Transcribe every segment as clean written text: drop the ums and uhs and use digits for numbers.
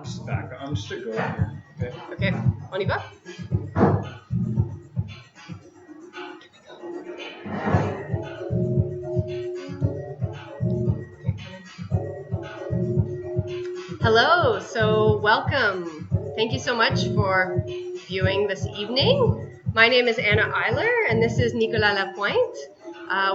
Super. I'm just a go here. Okay, on y va? Hello, so welcome. Thank you so much for viewing this evening. My name is Anna Eyler, and this is Nicolas Lapointe.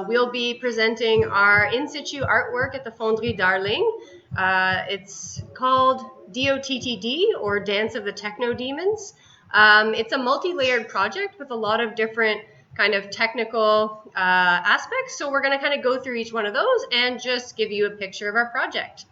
We'll be presenting our in situ artwork at the Fonderie Darling. It's called D.o.T.T.D, or Dance of the Techno-Demons. It's a multi-layered project with a lot of different kind of technical aspects, so we're going to kind of go through each one of those and just give you a picture of our project.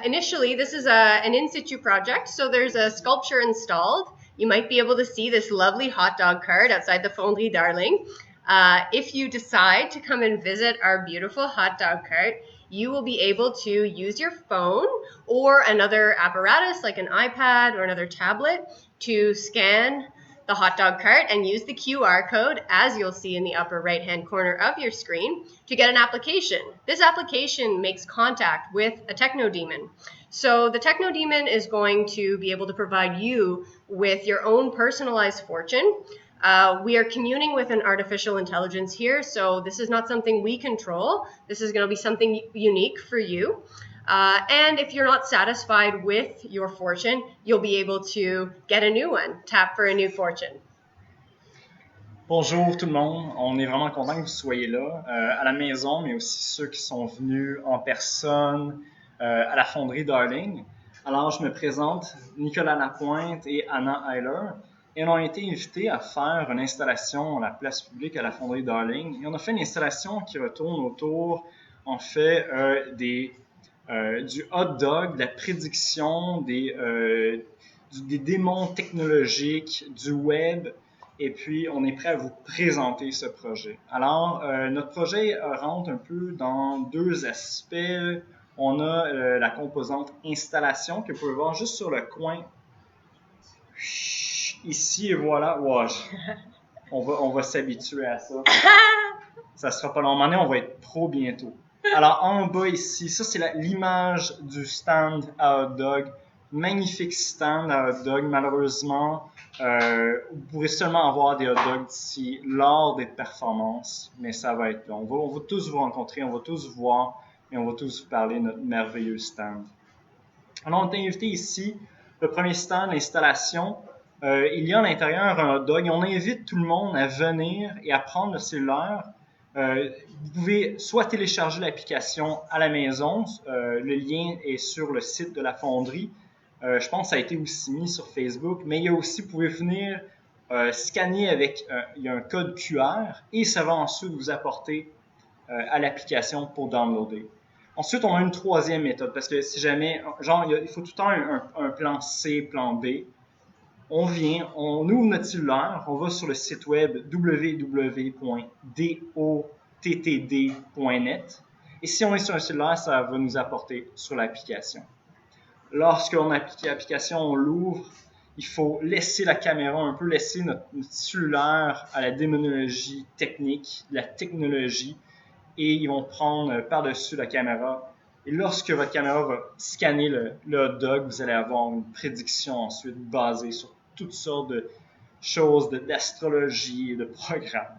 Initially, this is an in situ project, so there's a sculpture installed. You might be able to see this lovely hot dog cart outside the Fonderie Darling. If you decide to come and visit our beautiful hot dog cart, you will be able to use your phone or another apparatus like an iPad or another tablet to scan the hot dog cart and use the QR code, as you'll see in the upper right hand corner of your screen, to get an application. This application makes contact with a Techno-Demon. So the Techno-Demon is going to be able to provide you with your own personalized fortune. We are communing with an artificial intelligence here, so this is not something we control. This is going to be something unique for you. And if you're not satisfied with your fortune, you'll be able to get a new one. Tap for a new fortune. Bonjour tout le monde, on est vraiment content que vous soyez là, à la maison, mais aussi ceux qui sont venus en personne à la Fonderie Darling. Alors, je me présente, Nicolas Lapointe et Anna Eyler, et on a été invités à faire une installation à la Place Publique à la Fonderie Darling. Et on a fait une installation qui retourne autour, en fait, du hot dog, de la prédiction, des démons technologiques, du web, et puis on est prêt à vous présenter ce projet. Alors, notre projet rentre un peu dans deux aspects. On a la composante installation que vous pouvez voir juste sur le coin, ici et voilà. Wow, on va s'habituer à ça. Ça sera pas long. À un moment donné, on va être pro bientôt. Alors, en bas ici, ça c'est l'image du stand à hot dog. Magnifique stand à hot dog. Malheureusement, vous pourrez seulement avoir des hot dogs d'ici lors des performances, mais ça va être là. On va tous vous rencontrer, on va tous vous voir et on va tous vous parler de notre merveilleux stand. Alors, on est invité ici, le premier stand, l'installation. Il y a à l'intérieur un hot dog et on invite tout le monde à venir et à prendre le cellulaire. Vous pouvez soit télécharger l'application à la maison, le lien est sur le site de la fonderie, je pense que ça a été aussi mis sur Facebook, mais il y a aussi, vous pouvez venir scanner avec, il y a un code QR et ça va ensuite vous apporter à l'application pour downloader. Ensuite, on a une troisième méthode, parce que si jamais, genre, il faut tout le temps un plan C, plan B. On vient, on ouvre notre cellulaire, on va sur le site web www.D.o.T.T.D.net et si on est sur un cellulaire, ça va nous apporter sur l'application. Lorsqu'on applique l'application, on l'ouvre, il faut laisser la caméra, un peu laisser notre cellulaire à la démonologie technique, la technologie, et ils vont prendre par-dessus la caméra. Et lorsque votre caméra va scanner le hot dog, vous allez avoir une prédiction ensuite basée sur toutes sortes de choses, d'astrologie et de programmes.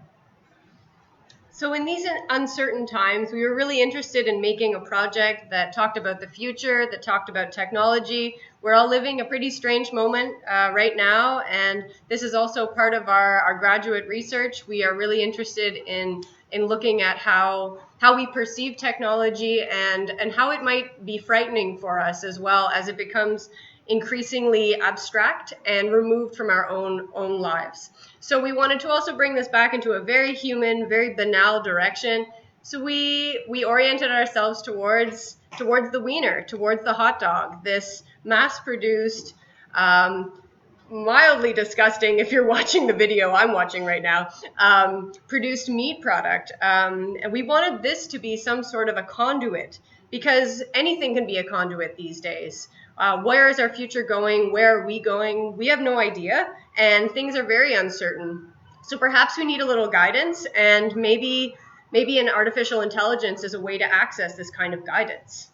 So in these uncertain times, we were really interested in making a project that talked about the future, that talked about technology. We're all living a pretty strange moment right now, and this is also part of our graduate research. We are really interested in looking at how we perceive technology and how it might be frightening for us as well as it becomes increasingly abstract and removed from our own lives. So we wanted to also bring this back into a very human, very banal direction. So we oriented ourselves towards the wiener, towards the hot dog, this mass-produced, mildly disgusting, if you're watching the video I'm watching right now, produced meat product. And we wanted this to be some sort of a conduit, because anything can be a conduit these days. Where is our future going? Where are we going? We have no idea, and things are very uncertain. So perhaps we need a little guidance, and maybe an artificial intelligence is a way to access this kind of guidance.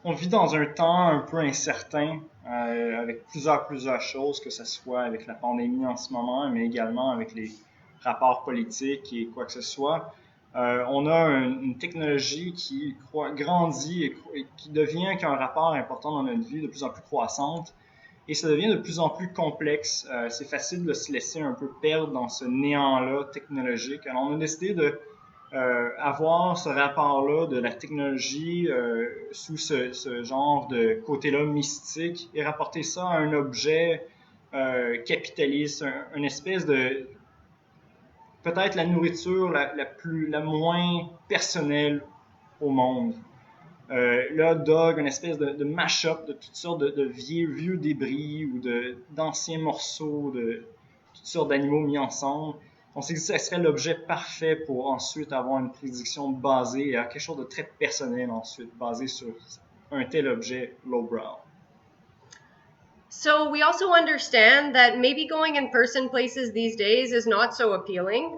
On vit dans un temps un peu incertain, avec plusieurs choses, que ce soit avec la pandémie en ce moment, mais également avec les rapports politiques et quoi que ce soit. On a une technologie qui grandit et qui devient qu'un rapport important dans notre vie, de plus en plus croissante. Et ça devient de plus en plus complexe. C'est facile de se laisser un peu perdre dans ce néant-là technologique. Alors, on a décidé de avoir ce rapport-là de la technologie sous ce genre de côté-là mystique et rapporter ça à un objet capitaliste, une espèce de... peut-être la nourriture la moins personnelle au monde. Le hot dog, une espèce de mash-up de toutes sortes de vieux débris ou d'anciens morceaux de toutes sortes d'animaux mis ensemble. On s'est dit que ce serait l'objet parfait pour ensuite avoir une prédiction basée à quelque chose de très personnel ensuite, basé sur un tel objet lowbrow. So we also understand that maybe going in person places these days is not so appealing.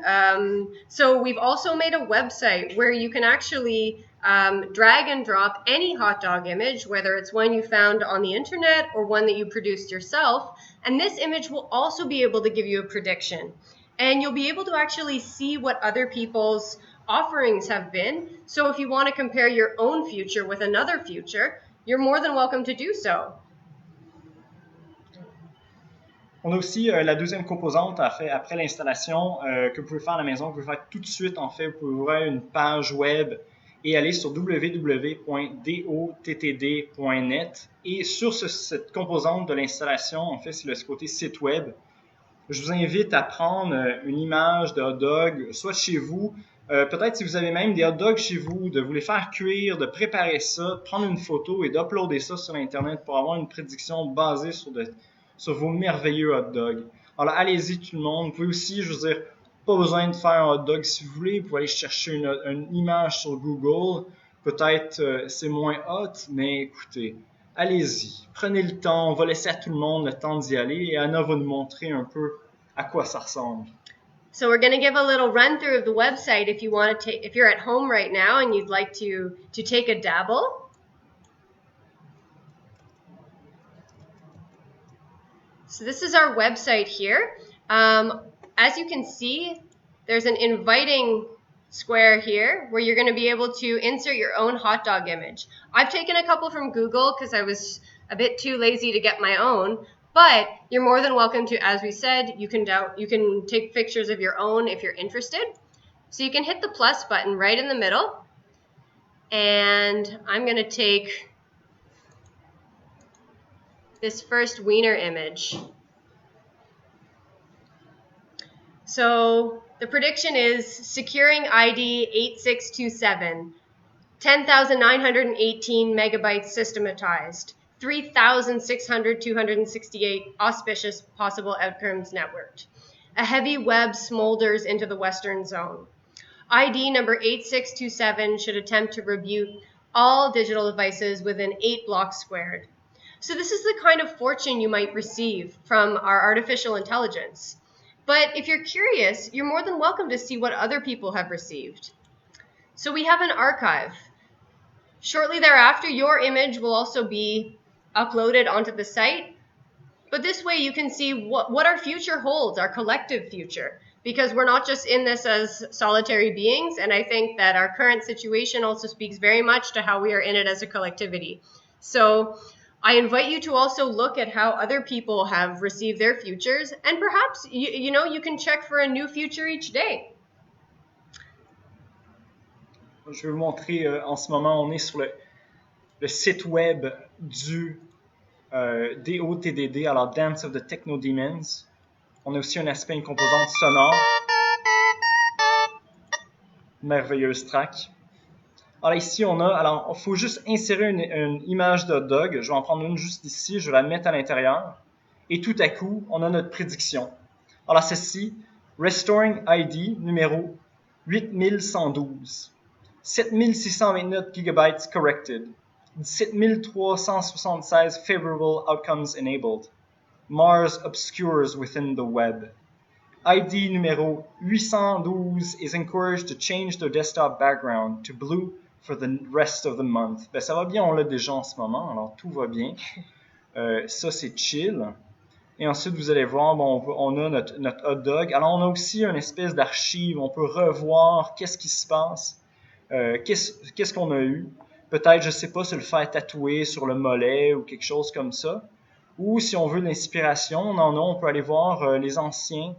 So we've also made a website where you can actually drag and drop any hot dog image, whether it's one you found on the internet or one that you produced yourself. And this image will also be able to give you a prediction. And you'll be able to actually see what other people's offerings have been. So if you want to compare your own future with another future, you're more than welcome to do so. On a aussi la deuxième composante après l'installation que vous pouvez faire à la maison, que vous pouvez faire tout de suite. En fait, vous pouvez ouvrir une page web et aller sur www.d.o.t.t.d.net. Et sur cette composante de l'installation, en fait, c'est le côté site web. Je vous invite à prendre une image de hot dog, soit chez vous, peut-être si vous avez même des hot dogs chez vous, de vous les faire cuire, de préparer ça, de prendre une photo et d'uploader ça sur Internet pour avoir une prédiction basée sur vos merveilleux hot dogs. Alors allez-y tout le monde. Vous pouvez aussi, je veux dire, pas besoin de faire un hot dog si vous voulez. Vous pouvez aller chercher une image sur Google. Peut-être c'est moins hot, mais écoutez, allez-y. Prenez le temps. On va laisser à tout le monde le temps d'y aller. Et Anna va nous montrer un peu à quoi ça ressemble. So we're going to give a little run through of the website if you want to if you're at home right now and you'd like to take a dabble. So this is our website here. As you can see, there's an inviting square here where you're going to be able to insert your own hot dog image. I've taken a couple from Google because I was a bit too lazy to get my own, but you're more than welcome to, as we said, you can take pictures of your own if you're interested. So you can hit the plus button right in the middle, and I'm going to take this first wiener image. So the prediction is securing ID 8627, 10,918 megabytes systematized, 3,268 auspicious possible outcomes networked. A heavy web smolders into the western zone. ID number 8627 should attempt to rebuke all digital devices within 8 blocks squared. So this is the kind of fortune you might receive from our artificial intelligence. But if you're curious, you're more than welcome to see what other people have received. So we have an archive. Shortly thereafter, your image will also be uploaded onto the site. But this way you can see what our future holds, our collective future, because we're not just in this as solitary beings. And I think that our current situation also speaks very much to how we are in it as a collectivity. So I invite you to also look at how other people have received their futures, and perhaps you can check for a new future each day. Je vais vous montrer en ce moment, on est sur le site web du D.o.T.D, alors Dance of the Techno-Demons. On a aussi un aspect, une composante sonore. Merveilleuse track. Alors ici, il faut juste insérer une image de hot dog. Je vais en prendre une juste ici, je vais la mettre à l'intérieur. Et tout à coup, on a notre prédiction. Alors ceci, Restoring ID numéro 8112. 7629 GB corrected. 17376 favorable outcomes enabled. Mars obscures within the web. ID numéro 812 is encouraged to change their desktop background to blue for the rest of the month. Ben, ça va bien, on l'a déjà en ce moment, alors tout va bien. Ça, c'est chill. Et ensuite, vous allez voir, bon, on a notre hot dog. Alors, on a aussi une espèce d'archive. On peut revoir qu'est-ce qui se passe, qu'est-ce qu'on a eu. Peut-être, je sais pas, se le faire tatouer sur le mollet ou quelque chose comme ça. Ou si on veut de l'inspiration, on peut aller voir les anciennes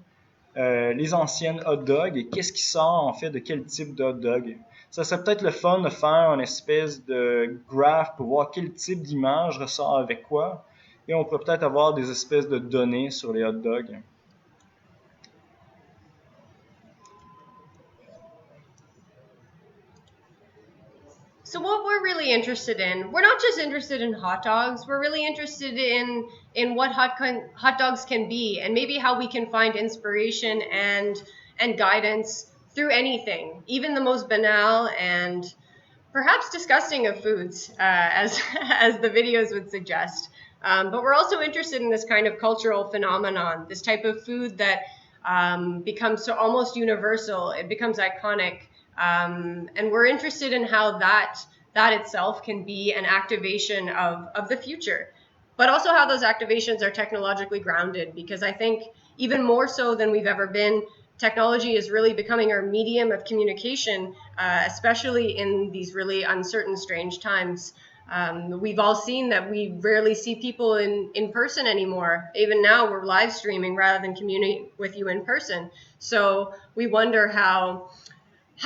hot dogs et qu'est-ce qui sort en fait de quel type de hot dog. Ça serait peut-être le fun de faire une espèce de graph pour voir quel type d'image ressort avec quoi. Et on pourrait peut-être avoir des espèces de données sur les hot dogs. So what we're really interested in, we're not just interested in hot dogs, we're really interested in what hot dogs can be and maybe how we can find inspiration and guidance through anything, even the most banal and perhaps disgusting of foods, as the videos would suggest. But we're also interested in this kind of cultural phenomenon, this type of food that becomes so almost universal, it becomes iconic. And we're interested in how that itself can be an activation of the future, but also how those activations are technologically grounded, because I think even more so than we've ever been, technology is really becoming our medium of communication, especially in these really uncertain, strange times. We've all seen that we rarely see people in person anymore. Even now, we're live streaming rather than communicating with you in person. So we wonder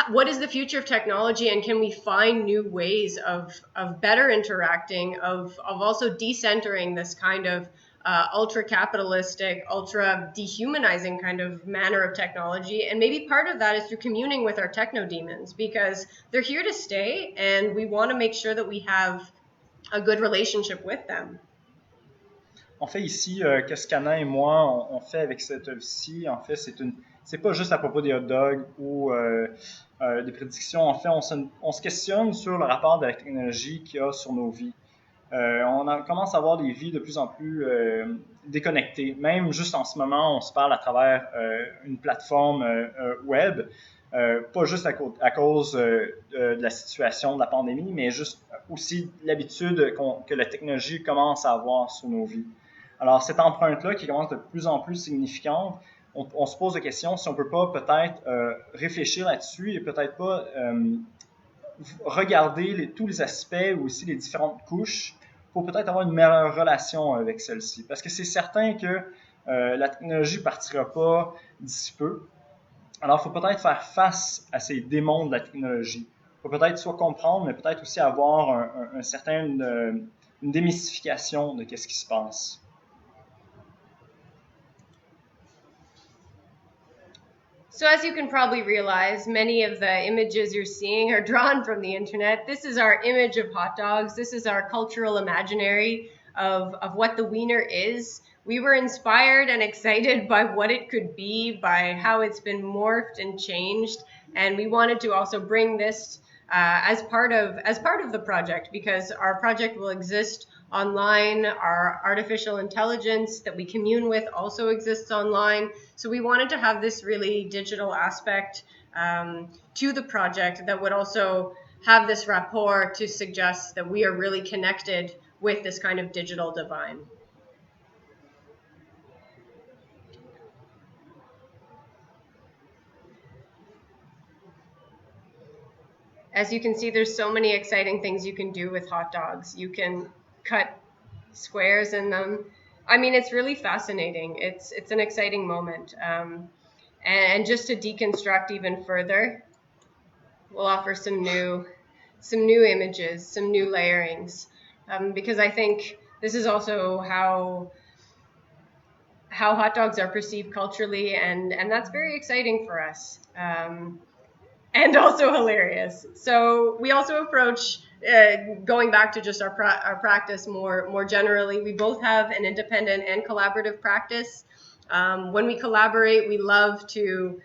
what is the future of technology, and can we find new ways of better interacting, of also decentering this kind of ultra-capitalistic, ultra-dehumanizing kind of manner of technology. And maybe part of that is through communing with our techno-demons, because they're here to stay, and we want to make sure that we have a good relationship with them. En fait, ici, qu'est-ce qu'Anna et moi, on fait avec cette œuvre-ci, en fait, c'est pas juste à propos des hot dogs ou des prédictions. En fait, on se questionne sur le rapport de la technologie qu'il y a sur nos vies. Commence à avoir des vies de plus en plus déconnectées. Même juste en ce moment, on se parle à travers une plateforme web, pas juste à cause de la situation de la pandémie, mais juste aussi l'habitude que la technologie commence à avoir sur nos vies. Alors, cette empreinte-là qui commence de plus en plus significante, on se pose la question si on peut pas peut-être réfléchir là-dessus et peut-être pas regarder tous les aspects ou aussi les différentes couches pour peut-être avoir une meilleure relation avec celle-ci. Parce que c'est certain que la technologie ne partira pas d'ici peu. Alors, il faut peut-être faire face à ces démons de la technologie. Il faut peut-être soit comprendre, mais peut-être aussi avoir une démystification de qu'est-ce qui se passe. So as you can probably realize, many of the images you're seeing are drawn from the internet. This is our image of hot dogs. This is our cultural imaginary of what the wiener is. We were inspired and excited by what it could be, by how it's been morphed and changed, and we wanted to also bring this as part of the project, because our project will exist online. Our artificial intelligence that we commune with also exists online. So we wanted to have this really digital aspect to the project that would also have this rapport to suggest that we are really connected with this kind of digital divine. As you can see, there's so many exciting things you can do with hot dogs. You can cut squares in them. I mean, it's really fascinating. It's an exciting moment. And just to deconstruct even further, we'll offer some new images, some new layerings, because I think this is also how hot dogs are perceived culturally, and that's very exciting for us. And also hilarious. So we also approach, going back to just our practice more generally, we both have an independent and collaborative practice. When we collaborate, we love to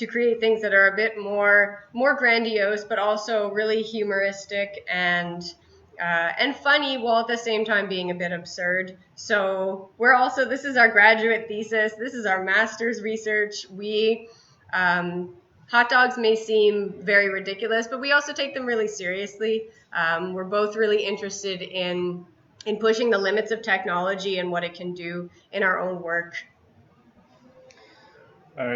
create things that are a bit more grandiose, but also really humoristic and funny, while at the same time being a bit absurd. So this is our graduate thesis, this is our master's research. We Hot dogs may seem very ridiculous, but we also take them really seriously. We're both really interested in pushing the limits of technology and what it can do in our own work.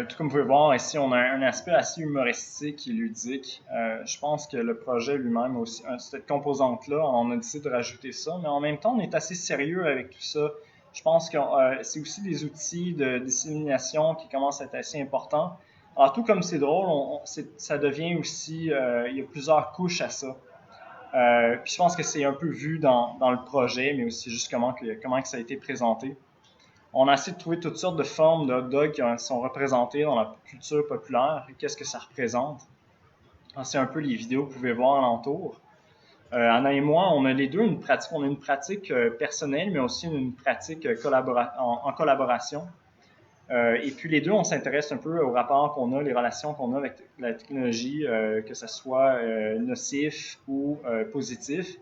Tout comme vous pouvez voir, ici, on a un aspect assez humoristique et ludique. Je pense que le projet lui-même a aussi cette composante-là. On a décidé de rajouter ça, mais en même temps, on est assez sérieux avec tout ça. Je pense que c'est aussi des outils de dissémination qui commencent à être assez importants. Alors, tout comme c'est drôle, ça devient aussi... il y a plusieurs couches à ça. Puis je pense que c'est un peu vu dans le projet, mais aussi juste comment que ça a été présenté. On a essayé de trouver toutes sortes de formes de hot dogs qui sont représentées dans la culture populaire et qu'est-ce que ça représente. Alors, c'est un peu les vidéos que vous pouvez voir alentour. Anna et moi, on a les deux une pratique personnelle, mais aussi une pratique en collaboration. Et puis les deux, on s'intéresse un peu au rapport qu'on a, les relations qu'on a avec la technologie, que ce soit nocif ou positif.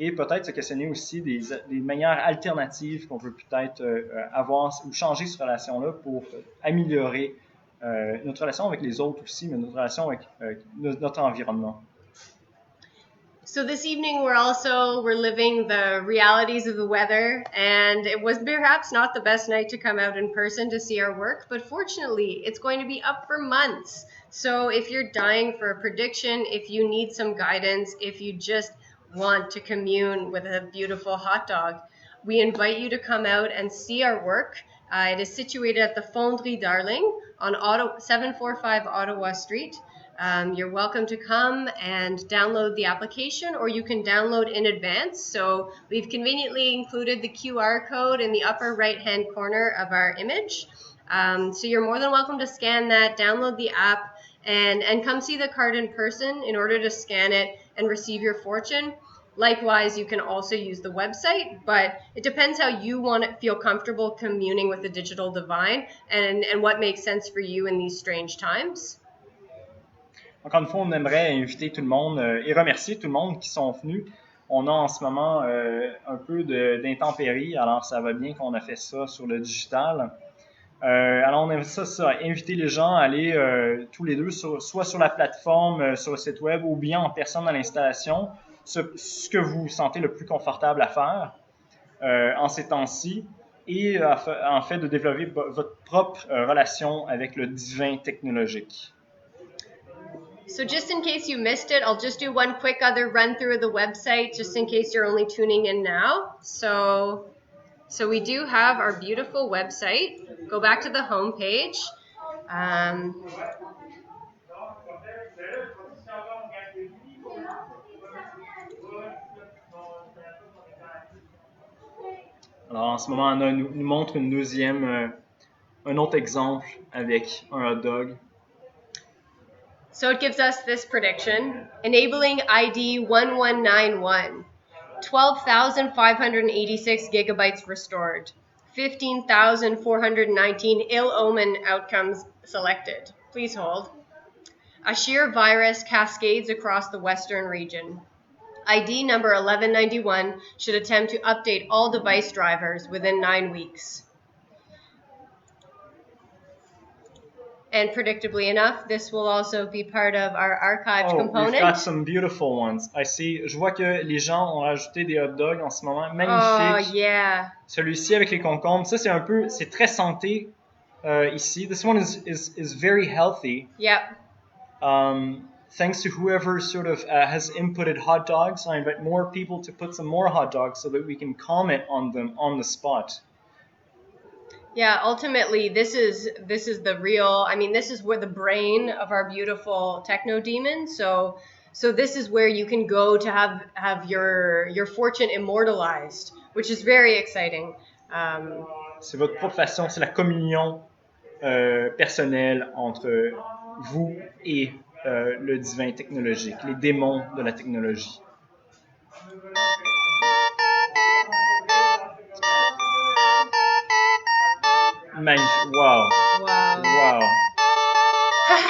Et peut-être se questionner aussi des manières alternatives qu'on peut peut-être avoir ou changer cette relation-là pour améliorer notre relation avec les autres aussi, mais notre relation avec notre environnement. So this evening we're living the realities of the weather, and it was perhaps not the best night to come out in person to see our work, but fortunately it's going to be up for months. So if you're dying for a prediction, if you need some guidance, if you just want to commune with a beautiful hot dog, we invite you to come out and see our work. It is situated at the Fonderie Darling on 745 Ottawa Street. You're welcome to come and download the application, or you can download in advance. So we've conveniently included the QR code in the upper right-hand corner of our image. So you're more than welcome to scan that, download the app, and come see the card in person in order to scan it and receive your fortune. Likewise, you can also use the website, but it depends how you want to feel comfortable communing with the digital divine and what makes sense for you in these strange times. Encore une fois, on aimerait inviter tout le monde et remercier tout le monde qui sont venus. On a en ce moment un peu d'intempéries, alors ça va bien qu'on a fait ça sur le digital. Alors on aime ça, inviter les gens à aller tous les deux, soit sur la plateforme, sur le site web, ou bien en personne à l'installation, ce que vous sentez le plus confortable à faire en ces temps-ci, et en fait de développer votre propre relation avec le divin technologique. So just in case you missed it, I'll just do one quick other run through of the website, just in case you're only tuning in now. So we do have our beautiful website. Go back to the home page. Alors en ce moment, Anna nous montre un autre exemple avec un hot dog. So it gives us this prediction: enabling ID 1191, 12,586 gigabytes restored, 15,419 ill-omen outcomes selected. Please hold. A sheer virus cascades across the western region. ID number 1191 should attempt to update all device drivers within 9 weeks. And predictably enough, this will also be part of our archived component. We've got some beautiful ones. I see. Je vois que les gens ont ajouté des hot dogs en ce moment. Magnifique. Oh, yeah. Celui-ci avec les concombres. Ça, c'est très santé ici. This one is very healthy. Yep. Thanks to whoever sort of has inputted hot dogs. I invite more people to put some more hot dogs so that we can comment on them on the spot. Yeah, ultimately, this is the real, this is where the brain of our beautiful Techno-Demon. So this is where you can go to have your fortune immortalized, which is very exciting. C'est votre propre façon, c'est la communion personnelle entre vous et le divin technologique, les démons de la technologie. Magnifique, wow.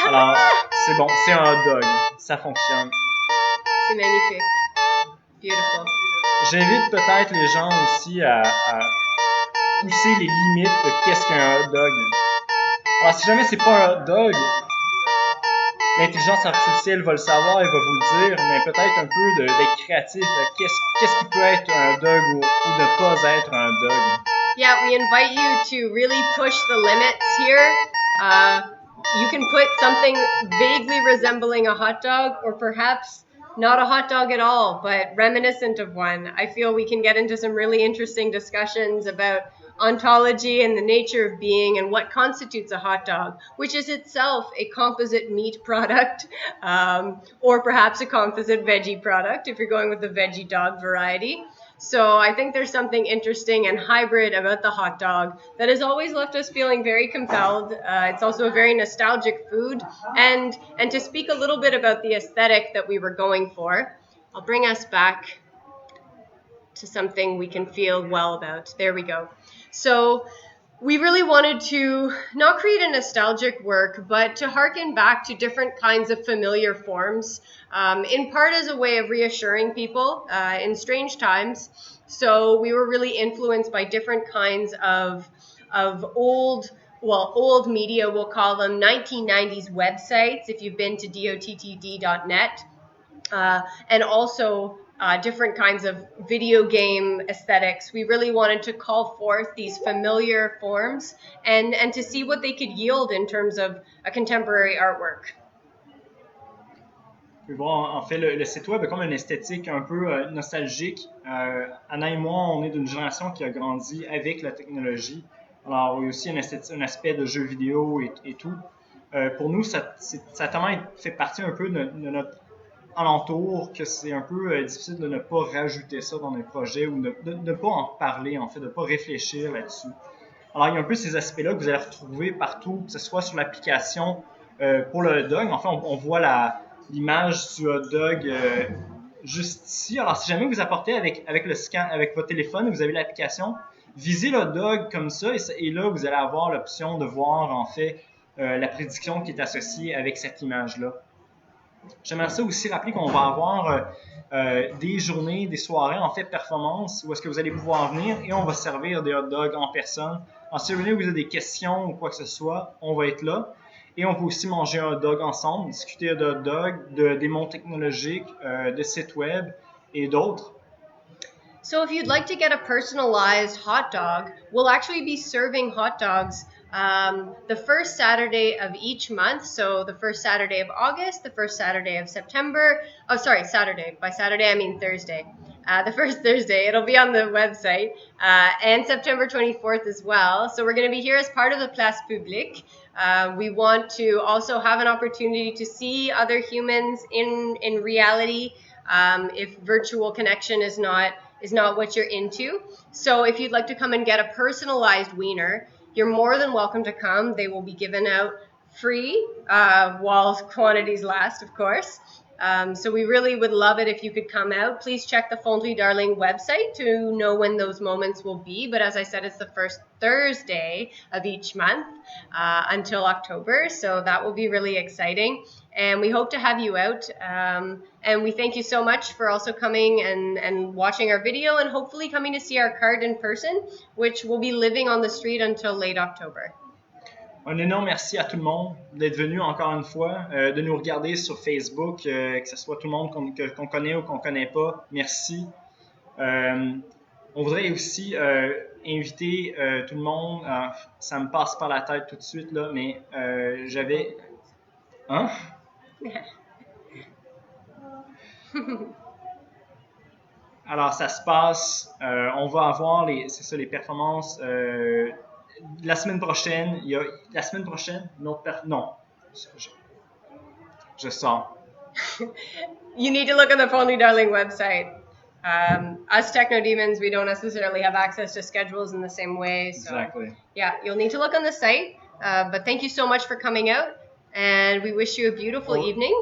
Alors, c'est bon, c'est un hot dog, ça fonctionne. C'est magnifique, beautiful. J'invite peut-être les gens aussi à pousser les limites de qu'est-ce qu'un hot dog. Alors, si jamais c'est pas un hot dog, l'intelligence artificielle va le savoir, elle va vous le dire, mais peut-être un peu d'être créatif. Qu'est-ce qui peut être un dog ou ne pas être un dog? Yeah, we invite you to really push the limits here. You can put something vaguely resembling a hot dog, or perhaps not a hot dog at all, but reminiscent of one. I feel we can get into some really interesting discussions about ontology and the nature of being and what constitutes a hot dog, which is itself a composite meat product, or perhaps a composite veggie product if you're going with the veggie dog variety. So I think there's something interesting and hybrid about the hot dog that has always left us feeling very compelled. It's also a very nostalgic food. And to speak a little bit about the aesthetic that we were going for, I'll bring us back to something we can feel well about. There we go. So we really wanted to not create a nostalgic work, but to harken back to different kinds of familiar forms, in part as a way of reassuring people in strange times. So we were really influenced by different kinds of old media, we'll call them 1990s websites, if you've been to DOTTD.net, and also different kinds of video game aesthetics. We really wanted to call forth these familiar forms and to see what they could yield in terms of a contemporary artwork. Vous pouvez voir, en fait, le site web est comme une esthétique un peu nostalgique. Anna et moi, on est d'une génération qui a grandi avec la technologie. Alors, il y a aussi un aspect de jeux vidéo et tout. Pour nous, ça a tellement fait partie un peu de notre alentour que c'est un peu difficile de ne pas rajouter ça dans nos projets ou de ne pas en parler, en fait, de ne pas réfléchir là-dessus. Alors, il y a un peu ces aspects-là que vous allez retrouver partout, que ce soit sur l'application pour le hot dog. En fait, on voit l'image du hot dog juste ici. Alors, si jamais vous apportez avec le scan, avec votre téléphone, vous avez l'application, visez le hot dog comme ça et là, vous allez avoir l'option de voir, en fait, la prédiction qui est associée avec cette image-là. J'aimerais ça aussi rappeler qu'on va avoir des journées, des soirées, en fait, performance, où est-ce que vous allez pouvoir venir et on va servir des hot dogs en personne. Alors, si vous avez des questions ou quoi que ce soit, on va être là. Et on peut aussi manger un hot dog ensemble, discuter de hot dog, de démos technologiques, de sites web et d'autres. So if you'd like to get a personalized hot dog, we'll actually be serving hot dogs the first Saturday of each month. So the first Saturday of August, the first Saturday of September. Oh, sorry, Saturday. By Saturday, I mean Thursday. The first Thursday. It'll be on the website. And September 24th as well. So we're going to be here as part of the Place Publique. We want to also have an opportunity to see other humans in reality if virtual connection is not what you're into. So if you'd like to come and get a personalized wiener, you're more than welcome to come. They will be given out free while quantities last, of course. So we really would love it if you could come out. Please check the Fonderie Darling website to know when those moments will be. But as I said, it's the first Thursday of each month until October. So that will be really exciting. And we hope to have you out. And we thank you so much for also coming and watching our video and hopefully coming to see our cart in person, which will be living on the street until late October. Un énorme merci à tout le monde d'être venu encore une fois, de nous regarder sur Facebook, que ce soit tout le monde qu'on connaît ou qu'on ne connaît pas. Merci. On voudrait aussi inviter tout le monde, ça me passe par la tête tout de suite, là, mais j'avais... Hein? Alors, ça se passe, on va avoir les performances la semaine prochaine. Il y a la semaine prochaine, non, je sors. You need to look on the Fonderie Darling website. Us Techno-Demons, we don't necessarily have access to schedules in the same way. So, exactly. Yeah, you'll need to look on the site. But thank you so much for coming out, and we wish you a beautiful evening.